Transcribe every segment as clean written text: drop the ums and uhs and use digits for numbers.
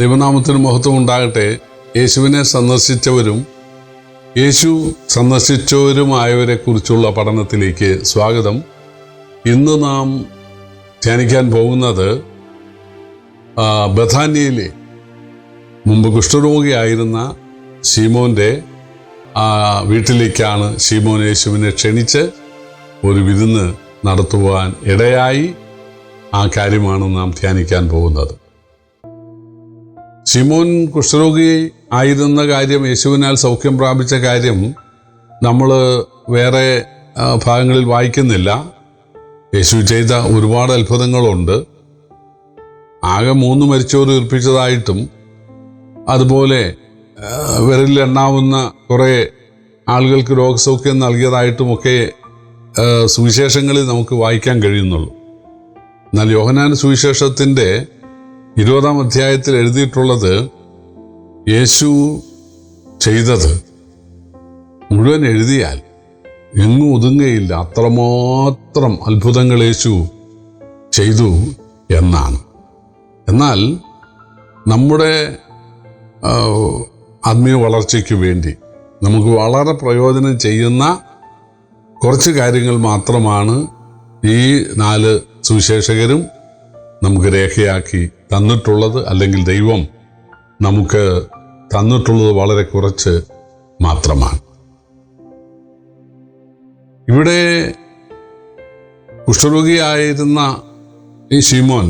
ദൈവനാമത്തിന് മഹത്വം ഉണ്ടാകട്ടെ. യേശുവിനെ സന്ദർശിച്ചവരും യേശു സന്ദർശിച്ചവരുമായവരെ കുറിച്ചുള്ള പഠനത്തിലേക്ക് സ്വാഗതം. ഇന്ന് നാം ധ്യാനിക്കാൻ പോകുന്നത് ബഥാന്യയിലെ മുമ്പ് കുഷ്ഠരോഗിയായിരുന്ന ശീമോൻ്റെ വീട്ടിലേക്കാണ്. ശീമോൻ യേശുവിനെ ക്ഷണിച്ച് ഒരു വിരുന്ന് നടത്തുവാൻ ഇടയായി. ആ കാര്യമാണ് നാം ധ്യാനിക്കാൻ പോകുന്നത്. ശിമോൻ കുഷ്ഠരോഗി ആയിരുന്ന കാര്യം, യേശുവിനാൽ സൗഖ്യം പ്രാപിച്ച കാര്യം നമ്മൾ വേറെ ഭാഗങ്ങളിൽ വായിക്കുന്നില്ല. യേശു ചെയ്ത ഒരുപാട് അത്ഭുതങ്ങളുണ്ട്. ആകെ 3 മരിച്ചവർ ഉയർപ്പിച്ചതായിട്ടും അതുപോലെ വിരലിൽ എണ്ണാവുന്ന കുറേ ആളുകൾക്ക് രോഗസൗഖ്യം നൽകിയതായിട്ടുമൊക്കെ സുവിശേഷങ്ങളിൽ നമുക്ക് വായിക്കാൻ കഴിയുന്നുള്ളൂ. എന്നാൽ യോഹന്നാൻ സുവിശേഷത്തിൻ്റെ 20-ാം അധ്യായത്തിൽ എഴുതിയിട്ടുള്ളത് യേശു ചെയ്തത് മുഴുവൻ എഴുതിയാൽ എങ്ങും ഒതുങ്ങയില്ല. അത്രമാത്രം അത്ഭുതങ്ങൾ യേശു ചെയ്തു എന്നാണ്. എന്നാൽ നമ്മുടെ ആത്മീയ വളർച്ചയ്ക്ക് വേണ്ടി നമുക്ക് വളരെ പ്രയോജനം ചെയ്യുന്ന കുറച്ച് കാര്യങ്ങൾ മാത്രമാണ് ഈ 4 സുവിശേഷകരും നമുക്ക് രേഖയാക്കി തന്നിട്ടുള്ളത്. അല്ലെങ്കിൽ ദൈവം നമുക്ക് തന്നിട്ടുള്ളത് വളരെ കുറച്ച് മാത്രമാണ്. ഇവിടെ കുഷ്ഠരോഗിയായിരുന്ന ഈ ശീമോൻ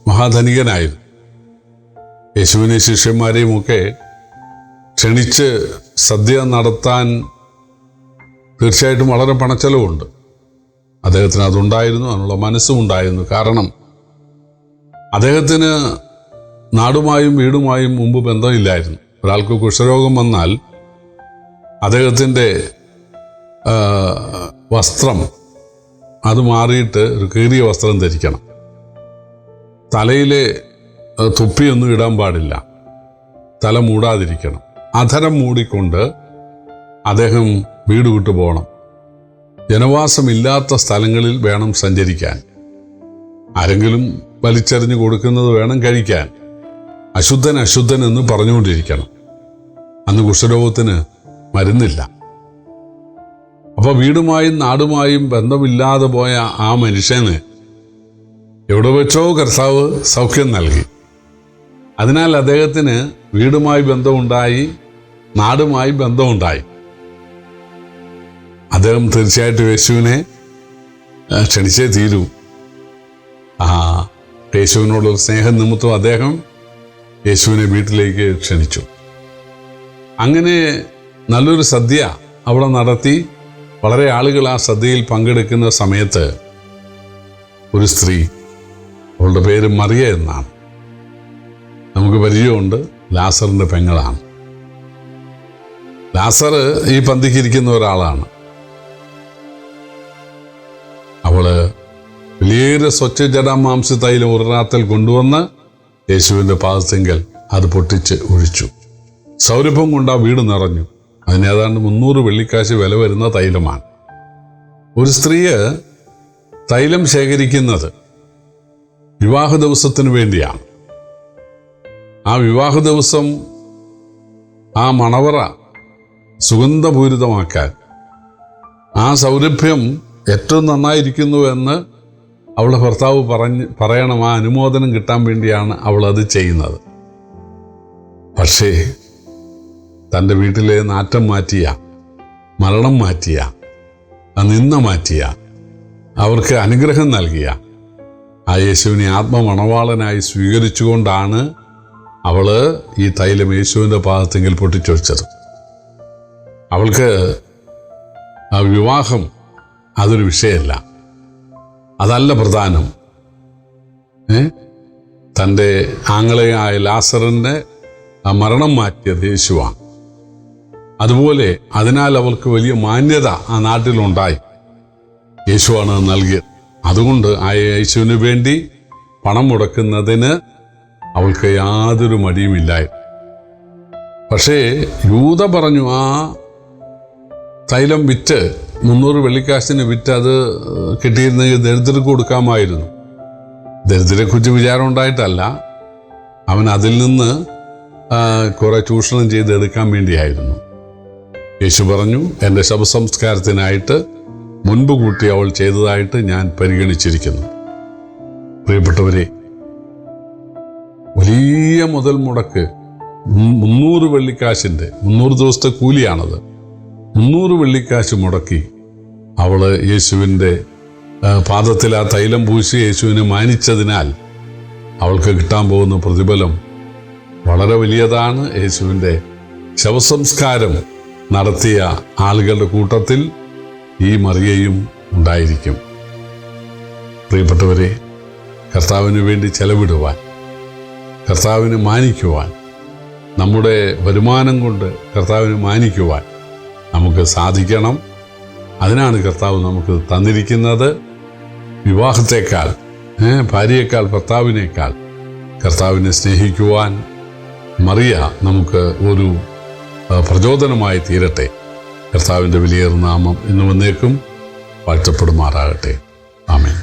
മഹാധനികനായിരുന്നു. യേശുവിനെ ശിഷ്യന്മാരെയുമൊക്കെ ക്ഷണിച്ച് സദ്യ നടത്താൻ തീർച്ചയായിട്ടും വളരെ പണച്ചെലവുണ്ട്. അദ്ദേഹത്തിന് അതുണ്ടായിരുന്നു, അതിനുള്ള മനസ്സും ഉണ്ടായിരുന്നു. കാരണം അദ്ദേഹത്തിന് നാടുമായും വീടുമായും മുമ്പ് ബന്ധമില്ലായിരുന്നു. ഒരാൾക്ക് കുഷ്ഠരോഗം വന്നാൽ അദ്ദേഹത്തിൻ്റെ വസ്ത്രം അത് മാറിയിട്ട് ഒരു കീറിയ വസ്ത്രം ധരിക്കണം. തലയിലെ തൊപ്പിയൊന്നും ഇടാൻ പാടില്ല. തല മൂടാതിരിക്കണം. അധരം മൂടിക്കൊണ്ട് അദ്ദേഹം വീട് വിട്ടു പോകണം. ജനവാസമില്ലാത്ത സ്ഥലങ്ങളിൽ വേണം സഞ്ചരിക്കാൻ. ആരെങ്കിലും വലിച്ചെറിഞ്ഞു കൊടുക്കുന്നത് വേണം കഴിക്കാൻ. അശുദ്ധൻ അശുദ്ധൻ എന്ന് പറഞ്ഞുകൊണ്ടിരിക്കണം. അന്ന് കുഷ്ഠരോഗത്തിന് മരുന്നില്ല. അപ്പോൾ വീടുമായും നാടുമായും ബന്ധമില്ലാതെ പോയ ആ മനുഷ്യന് എവിടെ വെച്ചോ കർത്താവ് സൗഖ്യം നൽകി. അതിനാൽ അദ്ദേഹത്തിന് വീടുമായി ബന്ധമുണ്ടായി, നാടുമായി ബന്ധമുണ്ടായി. അദ്ദേഹം തീർച്ചയായിട്ടും യേശുവിനെ ക്ഷണിച്ചേ തീരൂ. യേശുവിനോടുള്ള സ്നേഹം നിമിത്തം അദ്ദേഹം യേശുവിനെ വീട്ടിലേക്ക് ക്ഷണിച്ചു. അങ്ങനെ നല്ലൊരു സദ്യ അവിടെ നടത്തി. വളരെ ആളുകൾ ആ സദ്യയിൽ പങ്കെടുക്കുന്ന സമയത്ത് ഒരു സ്ത്രീ, അവളുടെ പേര് മറിയ എന്നാണ്, നമുക്ക് പരിചയമുണ്ട്, ലാസറിൻ്റെ പെങ്ങളാണ്. ലാസർ ഈ പന്തിക്കിരിക്കുന്ന ഒരാളാണ്. അവള് വലിയൊരു സ്വച്ഛ ജടാമാംസ തൈലം ഉറനാത്തൽ കൊണ്ടുവന്ന് യേശുവിൻ്റെ പാദത്തെങ്കൽ അത് പൊട്ടിച്ച് ഒഴിച്ചു. സൗരഭം കൊണ്ട് ആ വീട് നിറഞ്ഞു. അതിന് ഏതാണ്ട് 300 വെള്ളിക്കാശ് വില വരുന്ന തൈലമാണ്. ഒരു സ്ത്രീയെ തൈലം ശേഖരിക്കുന്നത് വിവാഹ ദിവസത്തിന് വേണ്ടിയാണ്. ആ വിവാഹ ദിവസം ആ മണവറ സുഗന്ധപൂരിതമാക്കാൻ, ആ സൗരഭ്യം ഏറ്റവും നന്നായിരിക്കുന്നു എന്ന് അവളുടെ ഭർത്താവ് പറയണം. ആ അനുമോദനം കിട്ടാൻ വേണ്ടിയാണ് അവൾ അത് ചെയ്യുന്നത്. പക്ഷേ തൻ്റെ വീട്ടിലെ നാറ്റം മാറ്റിയ, മരണം മാറ്റിയ, നിന്ന മാറ്റിയ, അവർക്ക് അനുഗ്രഹം നൽകിയ ആ യേശുവിനെ ആത്മമണവാളനായി സ്വീകരിച്ചുകൊണ്ടാണ് അവള് ഈ തൈലം യേശുവിൻ്റെ പാദത്തെങ്കിൽ പൊട്ടിച്ചൊഴിച്ചത്. അവൾക്ക് ആ വിവാഹം അതൊരു വിഷയമല്ല, അതല്ല പ്രധാനം. തൻ്റെ ആങ്ങളയായ ലാസറിൻ്റെ ആ മരണം മാറ്റിയത് യേശുവാണ്. അതുപോലെ അതിനാൽ അവൾക്ക് വലിയ മാന്യത ആ നാട്ടിലുണ്ടായി. യേശുവാണ് നൽകിയത്. അതുകൊണ്ട് ആ യേശുവിന് വേണ്ടി പണം മുടക്കുന്നതിന് അവൾക്ക് യാതൊരു മടിയുമില്ലായിരുന്നു. പക്ഷേ യൂദ പറഞ്ഞു, ആ തൈലം വിറ്റ് 300 വെള്ളിക്കാശിന് വിറ്റ് അത് കിട്ടിയിരുന്നെങ്കിൽ ദരിദ്രർക്ക് കൊടുക്കാമായിരുന്നു. ദരിദ്രരെക്കുറിച്ച് വിചാരം ഉണ്ടായിട്ടല്ല, അവൻ അതിൽ നിന്ന് കുറെ ചൂഷണം ചെയ്തെടുക്കാൻ വേണ്ടിയായിരുന്നു. യേശു പറഞ്ഞു, എൻ്റെ ശവസംസ്കാരത്തിനായിട്ട് മുൻപ് കൂട്ടി അവൾ ചെയ്തതായിട്ട് ഞാൻ പരിഗണിച്ചിരിക്കുന്നു. പ്രിയപ്പെട്ടവരെ, വലിയ മുതൽ മുടക്ക് 300 വെള്ളിക്കാശിൻ്റെ 300 ദിവസത്തെ കൂലിയാണത്. 300 വെള്ളിക്കാശ് മുടക്കി അവള് യേശുവിൻ്റെ പാദത്തിൽ ആ തൈലം പൂശി യേശുവിനെ മാനിച്ചതിനാൽ അവൾക്ക് കിട്ടാൻ പോകുന്ന പ്രതിഫലം വളരെ വലിയതാണ്. യേശുവിൻ്റെ ശവസംസ്കാരം നടത്തിയ ആളുകളുടെ കൂട്ടത്തിൽ ഈ മറിയയും ഉണ്ടായിരിക്കും. പ്രിയപ്പെട്ടവരെ, കർത്താവിന് വേണ്ടി ചെലവിടുവാൻ, കർത്താവിനെ മാനിക്കുവാൻ, നമ്മുടെ വരുമാനം കൊണ്ട് കർത്താവിനെ മാനിക്കുവാൻ നമുക്ക് സാധിക്കണം. അതിനാണ് കർത്താവ് നമുക്ക് തന്നിരിക്കുന്നത്. വിവാഹത്തെക്കാൾ, ഭാര്യയേക്കാൾ, ഭർത്താവിനേക്കാൾ കർത്താവിനെ സ്നേഹിക്കുവാൻ മറിയ നമുക്ക് ഒരു പ്രചോദനമായി തീരട്ടെ. കർത്താവിൻ്റെ വിലയേറുന്ന നാമം ഇന്നും എന്നേക്കും വാഴ്ത്തപ്പെടുമാറാകട്ടെ. ആമേൻ.